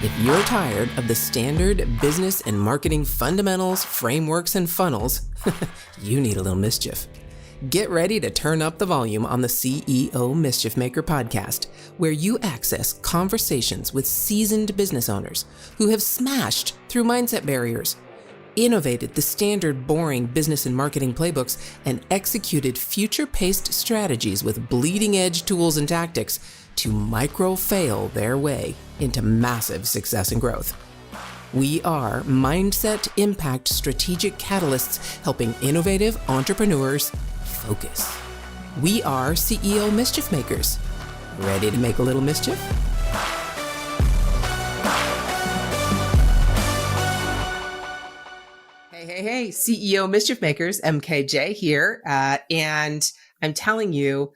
If you're tired of the standard business and marketing fundamentals, frameworks, and funnels, you need a little mischief. Get ready to turn up the volume on the CEO Mischief Maker podcast, where you access conversations with seasoned business owners who have smashed through mindset barriers, innovated the standard boring business and marketing playbooks, and executed future-paced strategies with bleeding-edge tools and tactics to micro-fail their way into massive success and growth. We are Mindset Impact Strategic Catalysts helping innovative entrepreneurs focus. We are CEO Mischief Makers. Ready to make a little mischief? Hey, CEO Mischief Makers, MKJ here. And I'm telling you,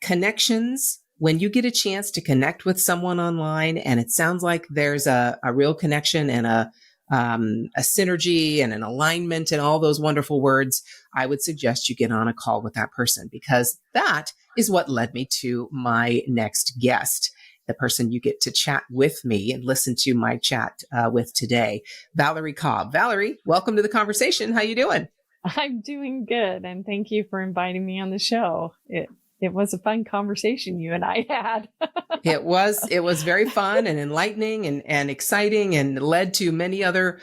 connections, when you get a chance to connect with someone online and it sounds like there's a real connection and a synergy and an alignment and all those wonderful words, I would suggest you get on a call with that person, because that is what led me to my next guest, the person you get to chat with me and listen to my chat with today, Valerie Cobb. Valerie, welcome to the conversation. How you doing? I'm doing good, and thank you for inviting me on the show. It was a fun conversation you and I had. It was very fun and enlightening and exciting, and led to many other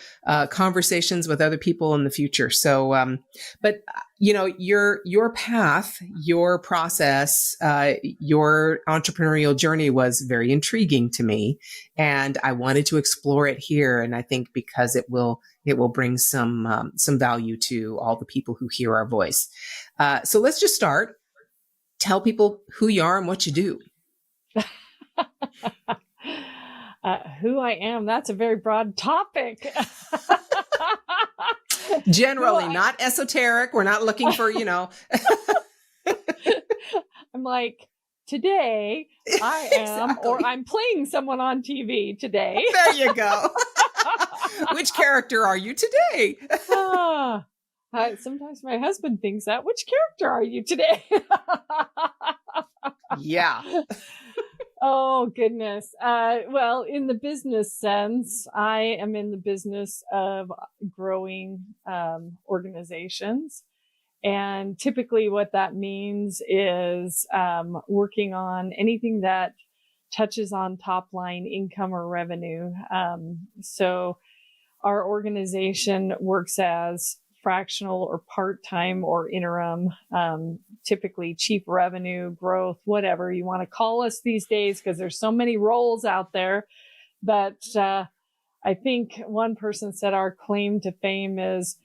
conversations with other people in the future. So, but you know, your path, your process, your entrepreneurial journey was very intriguing to me, and I wanted to explore it here. And I think because it will bring some value to all the people who hear our voice. So let's just start. Tell people who you are and what you do. Who I am, that's a very broad topic. Generally, not esoteric. We're not looking for, I'm like, today I am, exactly. or I'm playing someone on TV today. There you go. Which character are you today? Sometimes my husband thinks that. Which character are you today? Yeah. Oh, goodness. Well, in the business sense, I am in the business of growing organizations. And typically what that means is working on anything that touches on top line income or revenue. So our organization works as fractional or part-time or interim, typically chief revenue, growth, whatever you want to call us these days, because there's so many roles out there. But I think one person said our claim to fame is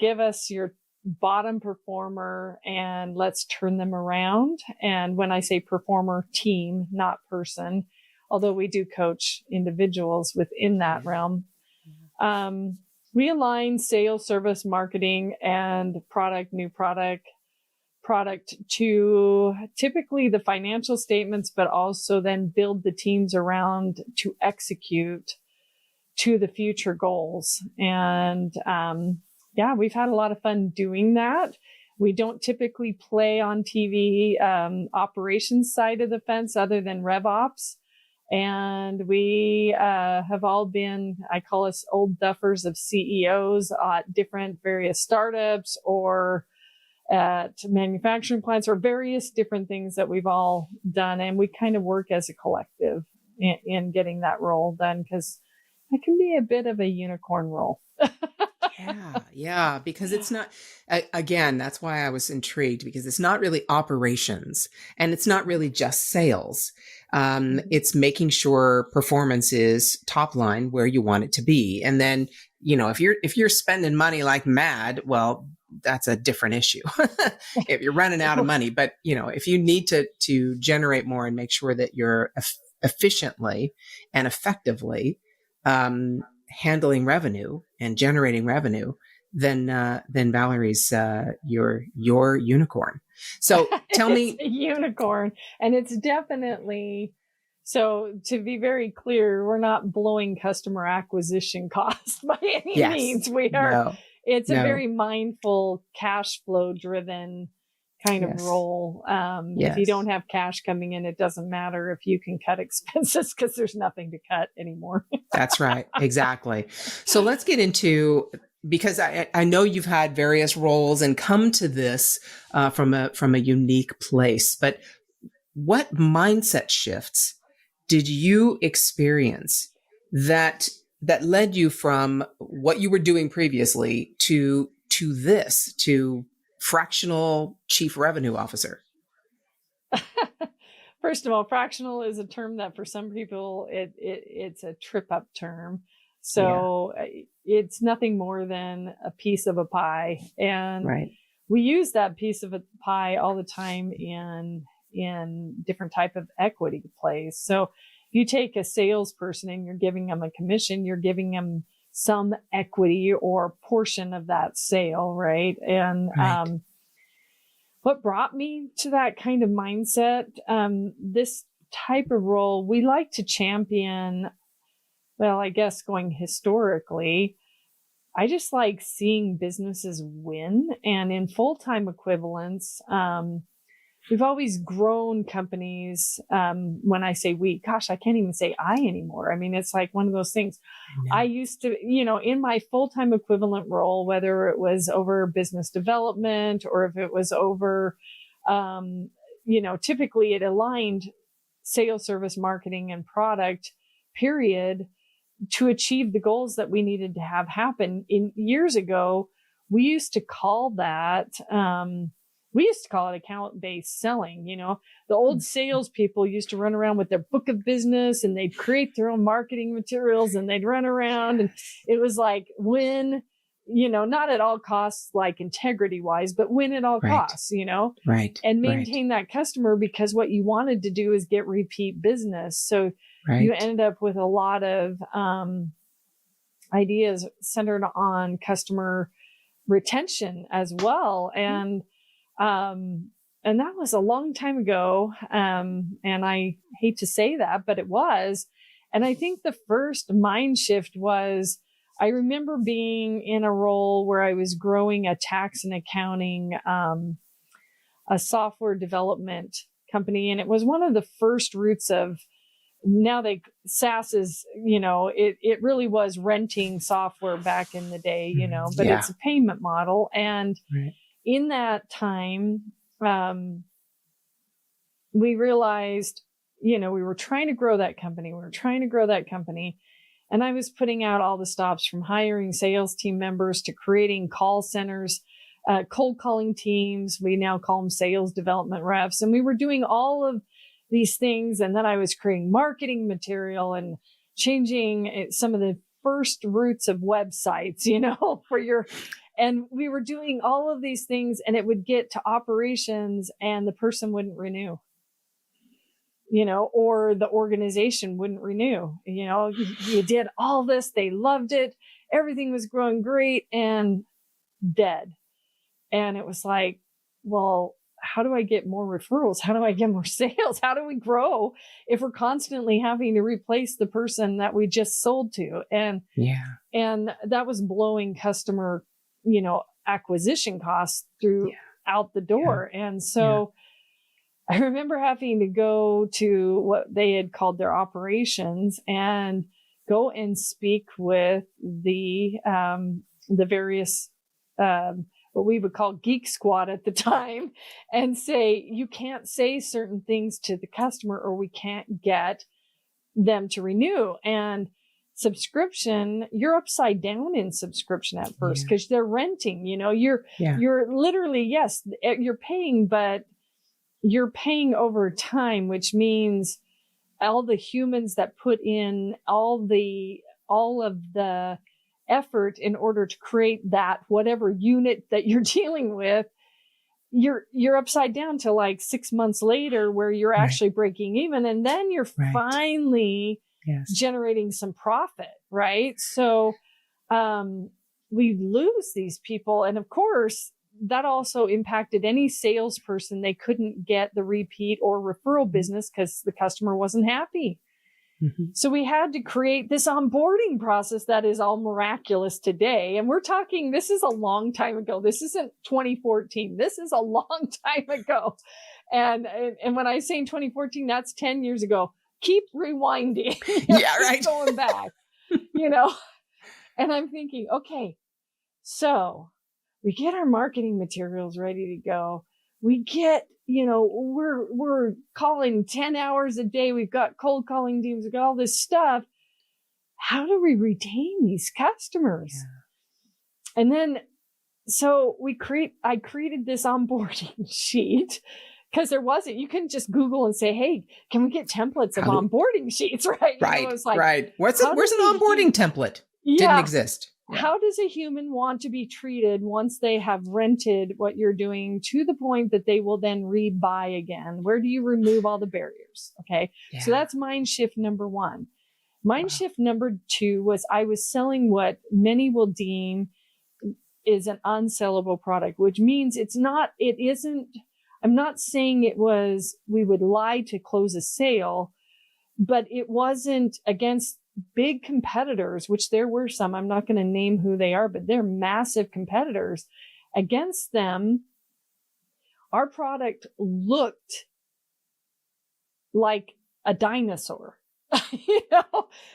give us your bottom performer and let's turn them around. And when I say performer, team, not person, although we do coach individuals within that realm. We align sales, service, marketing, and new product to typically the financial statements, but also then build the teams around to execute to the future goals. And we've had a lot of fun doing that. We don't typically play on TV operations side of the fence other than RevOps. And we have all been, I call us old duffers of CEOs at different various startups or at manufacturing plants or various different things that we've all done. And we kind of work as a collective in getting that role done, because it can be a bit of a unicorn role. Yeah, because it's not, again, that's why I was intrigued, because it's not really operations and it's not really just sales. It's making sure performance is top line where you want it to be. And then, if you're spending money like mad, well, that's a different issue. If you're running out of money, but if you need to generate more and make sure that you're efficiently and effectively, handling revenue and generating revenue, then Valerie's your unicorn. So tell me, it's a unicorn, and it's definitely. So to be very clear, we're not blowing customer acquisition costs by any means. We are. It's a very mindful, cash flow driven kind of Yes. role. Yes. If you don't have cash coming in, it doesn't matter if you can cut expenses because there's nothing to cut anymore. That's right. Exactly. So let's get into, because I know you've had various roles and come to this from a unique place, but what mindset shifts did you experience that led you from what you were doing previously to fractional chief revenue officer? First of all, fractional is a term that for some people it's a trip up term. So it's nothing more than a piece of a pie, and Right. we use that piece of a pie all the time in different type of equity plays. So if you take a salesperson and you're giving them a commission, you're giving them some equity or portion of that sale, right? And Right. what brought me to that kind of mindset, this type of role, we like to champion, well, I guess going historically, I just like seeing businesses win. And in full-time equivalents, we've always grown companies. When I say we, gosh, I can't even say I anymore. I mean, it's like one of those things. I used to, in my full-time equivalent role, whether it was over business development or if it was over, typically it aligned sales, service, marketing, and product, period, to achieve the goals that we needed to have happen. In years ago, we used to call that, account-based selling. The old salespeople used to run around with their book of business and they'd create their own marketing materials and they'd run around, and it was like win, not at all costs, like integrity wise, but win at all costs, Right. and maintain that customer, because what you wanted to do is get repeat business. So you ended up with a lot of ideas centered on customer retention as well. And that was a long time ago. And I hate to say that, but it was. And I think the first mind shift was, I remember being in a role where I was growing a tax and accounting, a software development company. And it was one of the first roots of, SaaS is, it really was renting software back in the day, but it's a payment model. And in that time, we realized, we were trying to grow that company. And I was putting out all the stops from hiring sales team members to creating call centers, cold calling teams. We now call them sales development reps. And we were doing all of these things. And then I was creating marketing material and changing some of the first roots of websites, and we were doing all of these things, and it would get to operations and the person wouldn't renew, or the organization wouldn't renew. You did all this. They loved it. Everything was growing great, and dead. And it was like, well, how do I get more referrals? How do I get more sales? How do we grow if we're constantly having to replace the person that we just sold to? And that was blowing customer, acquisition costs out the door. And so I remember having to go to what they had called their operations and go and speak with the various, what we would call Geek Squad at the time, and say, you can't say certain things to the customer or we can't get them to renew. And subscription, you're upside down in subscription at first because they're renting, you're literally, yes, you're paying, but you're paying over time, which means all the humans that put in all of the effort in order to create that whatever unit that you're dealing with, you're upside down to like 6 months later where you're actually breaking even, and then you're finally generating some profit, right? So we lose these people, and of course that also impacted any salesperson. They couldn't get the repeat or referral business because the customer wasn't happy. So we had to create this onboarding process that is all miraculous today. And we're talking, this is a long time ago. This isn't 2014. This is a long time ago. And when I say in 2014, that's 10 years ago. Keep rewinding. Yeah, right. Going back, and I'm thinking, okay, so we get our marketing materials ready to go. We get, we're calling 10 hours a day. We've got cold calling teams. We've got all this stuff. How do we retain these customers? Yeah. And then, so I created this onboarding sheet because you couldn't just Google and say, hey, can we get templates of onboarding sheets? Right. Right. It's like, right. Where's an onboarding template? Yeah. Didn't exist. Yeah. How does a human want to be treated once they have rented what you're doing to the point that they will then rebuy again? Where do you remove all the barriers? Okay. Yeah. So that's mind shift number one. Mind shift number two was I was selling what many will deem is an unsellable product, which means I'm not saying we would lie to close a sale, but it wasn't against big competitors, which there were some. I'm not going to name who they are, but they're massive competitors. Against them, our product looked like a dinosaur,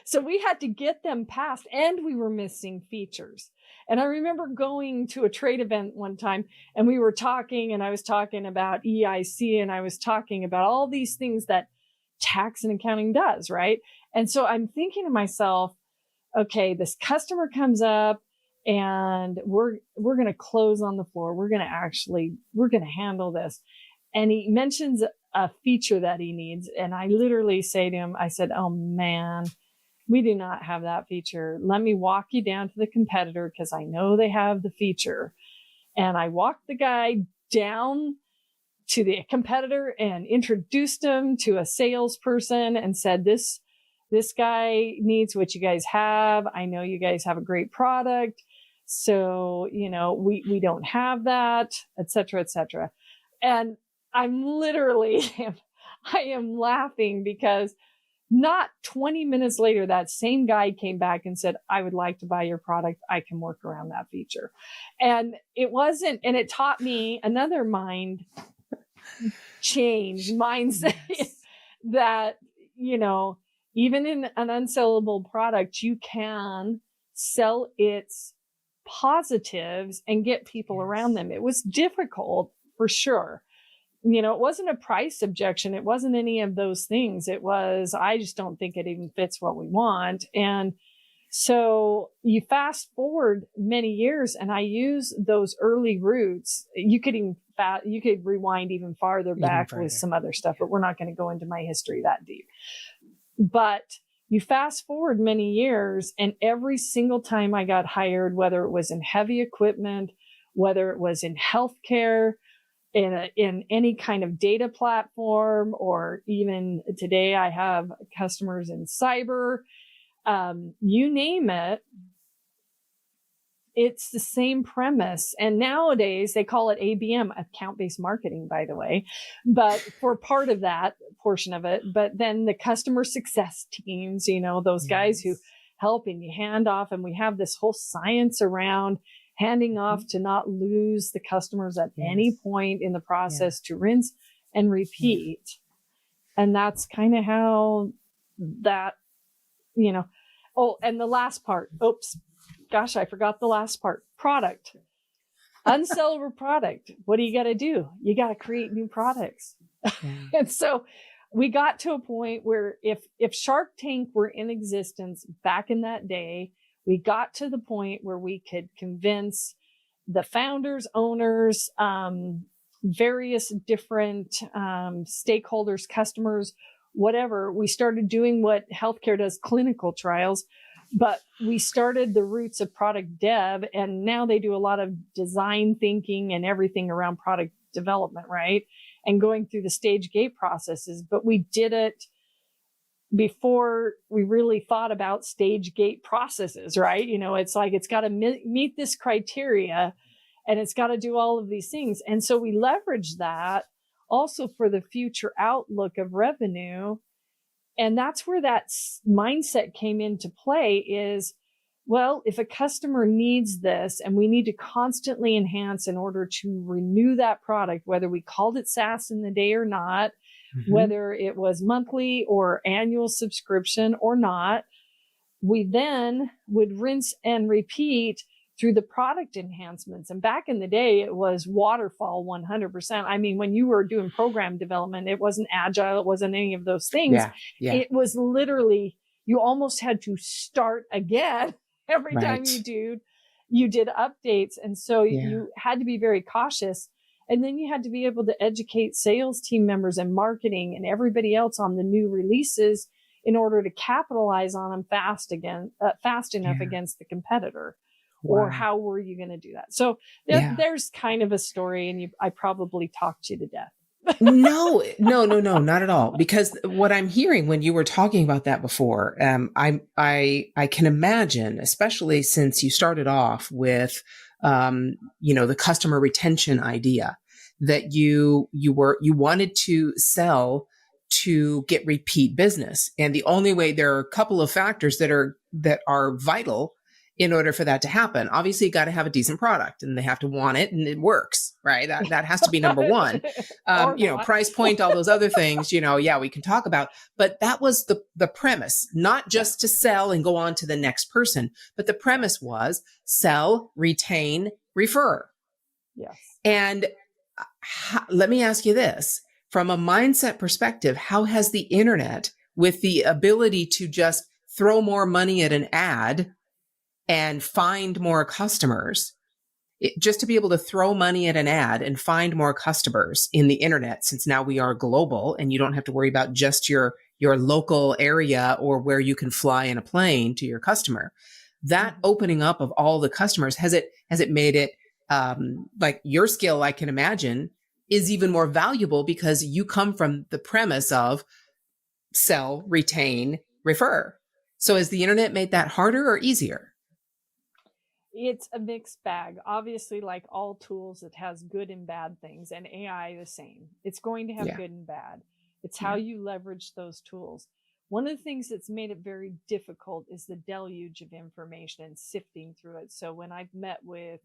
So we had to get them past, and we were missing features. And I remember going to a trade event one time, and we were talking, and I was talking about EIC, and I was talking about all these things that tax and accounting does, right? And so I'm thinking to myself, okay, this customer comes up and we're going to close on the floor. We're going to handle this. And he mentions a feature that he needs. And I literally say to him, I said, oh man, we do not have that feature. Let me walk you down to the competitor because I know they have the feature. And I walked the guy down to the competitor and introduced him to a salesperson and said, this guy needs what you guys have. I know you guys have a great product. So, we don't have that, et cetera, et cetera. And I'm literally, I am laughing because not 20 minutes later, that same guy came back and said, I would like to buy your product. I can work around that feature. And it taught me another mindset that, even in an unsellable product, you can sell its positives and get people around them. It was difficult for sure. It wasn't a price objection. It wasn't any of those things. It was, I just don't think it even fits what we want. And so you fast forward many years, and I use those early roots. You could rewind even farther back with some other stuff, but we're not going to go into my history that deep. But you fast forward many years, and every single time I got hired, whether it was in heavy equipment, whether it was in healthcare, in any kind of data platform, or even today I have customers in cyber, you name it, it's the same premise. And nowadays they call it ABM, account-based marketing, by the way, but for part of that portion of it. But then the customer success teams, those guys who help and you hand off, and we have this whole science around handing off to not lose the customers at any point in the process, to rinse and repeat. And that's kind of how that, Oh, and the last part. Oops. Gosh, I forgot the last part. Product. Unsellable product. What do you got to do? You got to create new products. And so we got to a point where if Shark Tank were in existence back in that day, we got to the point where we could convince the founders, owners, various different stakeholders, customers, whatever. We started doing what healthcare does, clinical trials, but we started the roots of product dev, and now they do a lot of design thinking and everything around product development, right? And going through the stage gate processes. But we did it before we really thought about stage gate processes, right? It's like, it's got to meet this criteria, and it's got to do all of these things. And so we leverage that also for the future outlook of revenue. And that's where that mindset came into play is, well, if a customer needs this and we need to constantly enhance in order to renew that product, whether we called it SaaS in the day or not, whether it was monthly or annual subscription or not, we then would rinse and repeat through the product enhancements. And back in the day, it was waterfall 100%. I mean, when you were doing program development, it wasn't agile. It wasn't any of those things. Yeah. It was literally, you almost had to start again every time Right. you did updates. And so you had to be very cautious. And then you had to be able to educate sales team members and marketing and everybody else on the new releases in order to capitalize on them fast enough against the competitor. Wow. Or how were you going to do that? So there's kind of a story, and I probably talked you to death. No, not at all. Because what I'm hearing when you were talking about that before, I can imagine, especially since you started off with, the customer retention idea, that you wanted to sell to get repeat business, and the only way, there are a couple of factors that are vital in order for that to happen. Obviously, you got to have a decent product, and they have to want it, and it works, right? That has to be number one. Price point, all those other things, we can talk about. But that was the premise, not just to sell and go on to the next person, but the premise was sell, retain, refer. Yes. And let me ask you this. From a mindset perspective, how has the internet, with the ability to just throw more money at an ad and find more customers, just to be able to throw money at an ad and find more customers in the internet, since now we are global and you don't have to worry about just your local area or where you can fly in a plane to your customer, that opening up of all the customers, has it made it, like your skill, I can imagine, is even more valuable because you come from the premise of sell, retain, refer. So has the internet made that harder or easier? It's a mixed bag. Obviously, like all tools, it has good and bad things, and AI the same. It's going to have good and bad. It's how you leverage those tools. One of the things that's made it very difficult is the deluge of information and sifting through it. So when I've met with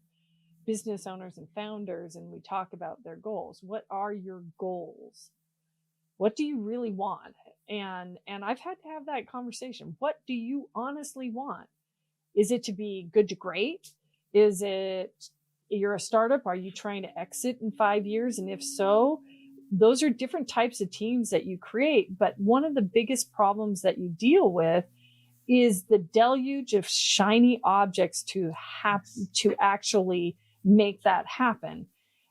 business owners and founders and we talk about their goals, what are your goals? What do you really want? And I've had to have that conversation. What do you honestly want? Is it to be good to great? Is it, you're a startup? Are you trying to exit in 5 years? And if so, those are different types of teams that you create. But one of the biggest problems that you deal with is the deluge of shiny objects to actually make that happen.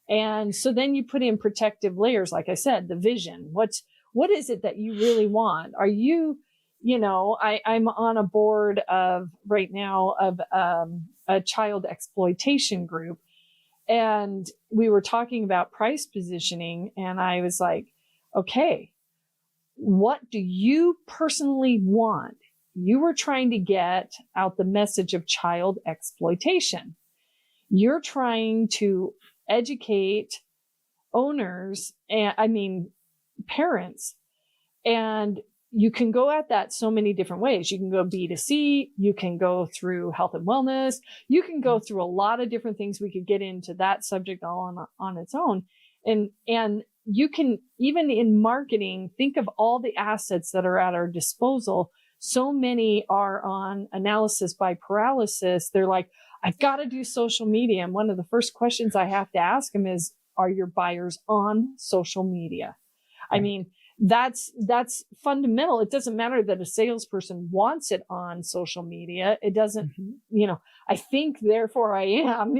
And so then you put in protective layers, like I said, the vision. What is it that you really want? Are you, I'm on a board right now of a child exploitation group. And we were talking about price positioning. And I was like, okay, what do you personally want? You were trying to get out the message of child exploitation. You're trying to educate owners, parents, and you can go at that so many different ways. You can go B2C, you can go through health and wellness, you can go through a lot of different things. We could get into that subject all on its own. And you can, even in marketing, think of all the assets that are at our disposal. So many are on analysis by paralysis. They're like, I've got to do social media. And one of the first questions I have to ask them is, are your buyers on social media? I mean, that's fundamental. It doesn't matter that a salesperson wants it on social media. It doesn't, I think, therefore I am,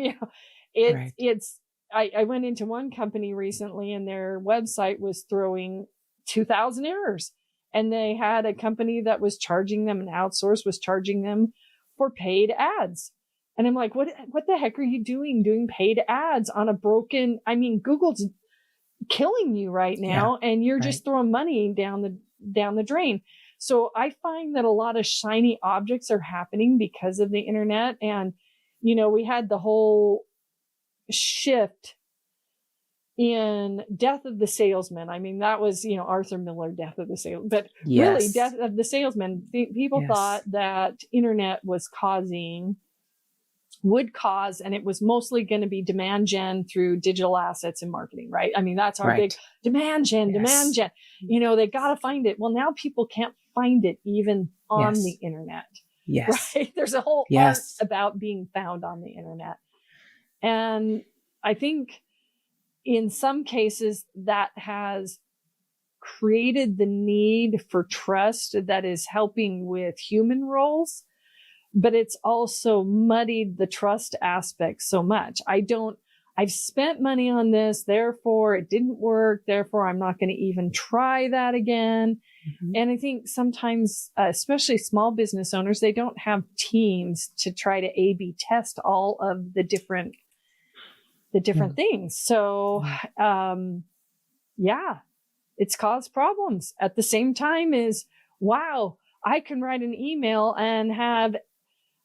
I went into one company recently and their website was throwing 2,000 errors, and they had a company that was charging them, an outsource was charging them for paid ads. And I'm like, what the heck are you doing paid ads on a broken, Google's killing you right now, and you're just throwing money down the drain. So I find that a lot of shiny objects are happening because of the internet. And, we had the whole shift in Death of the Salesman. I mean, that was, Arthur Miller, Death of the Salesman, but Yes. really Death of the Salesman, people Yes. thought that internet would cause, and it was mostly going to be demand gen through digital assets and marketing, right? I mean, that's our big demand gen, demand gen. They got to find it. Well, now people can't find it even on the internet. Yes. Right? There's a whole art about being found on the internet. And I think in some cases that has created the need for trust that is helping with human roles, but it's also muddied the trust aspect so much. I've spent money on this, therefore it didn't work, therefore I'm not going to even try that again. Mm-hmm. And I think sometimes, especially small business owners, they don't have teams to try to A/B test all of the different things. So, it's caused problems. At the same time is, wow, I can write an email and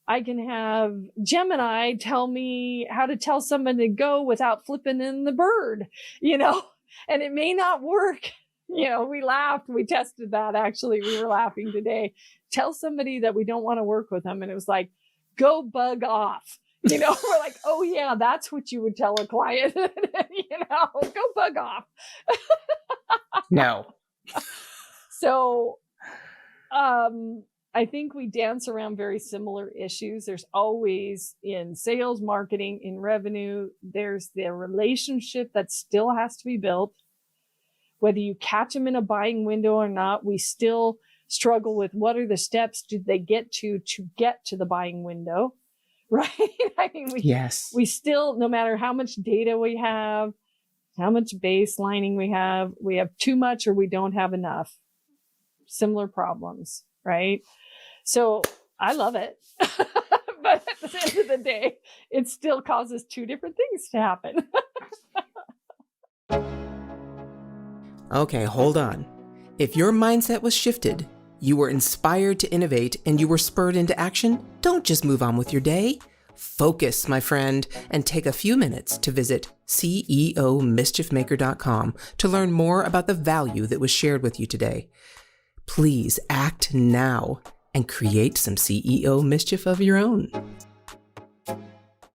I can have Gemini tell me how to tell someone to go without flipping in the bird, and it may not work. We laughed. We tested that. Actually, we were laughing today. Tell somebody that we don't want to work with them. And it was like, go bug off. We're like, oh yeah, that's what you would tell a client. Go bug off. No. So, I think we dance around very similar issues. There's always in sales, marketing, in revenue, there's the relationship that still has to be built. Whether you catch them in a buying window or not, we still struggle with what are the steps did they get to get to the buying window, right? I mean, we still, no matter how much data we have, how much baselining we have too much or we don't have enough. Similar problems, right? So I love it. But at the end of the day, it still causes two different things to happen. Okay, hold on. If your mindset was shifted, you were inspired to innovate, and you were spurred into action, don't just move on with your day. Focus, my friend, and take a few minutes to visit CEOmischiefmaker.com to learn more about the value that was shared with you today. Please act now and create some CEO mischief of your own.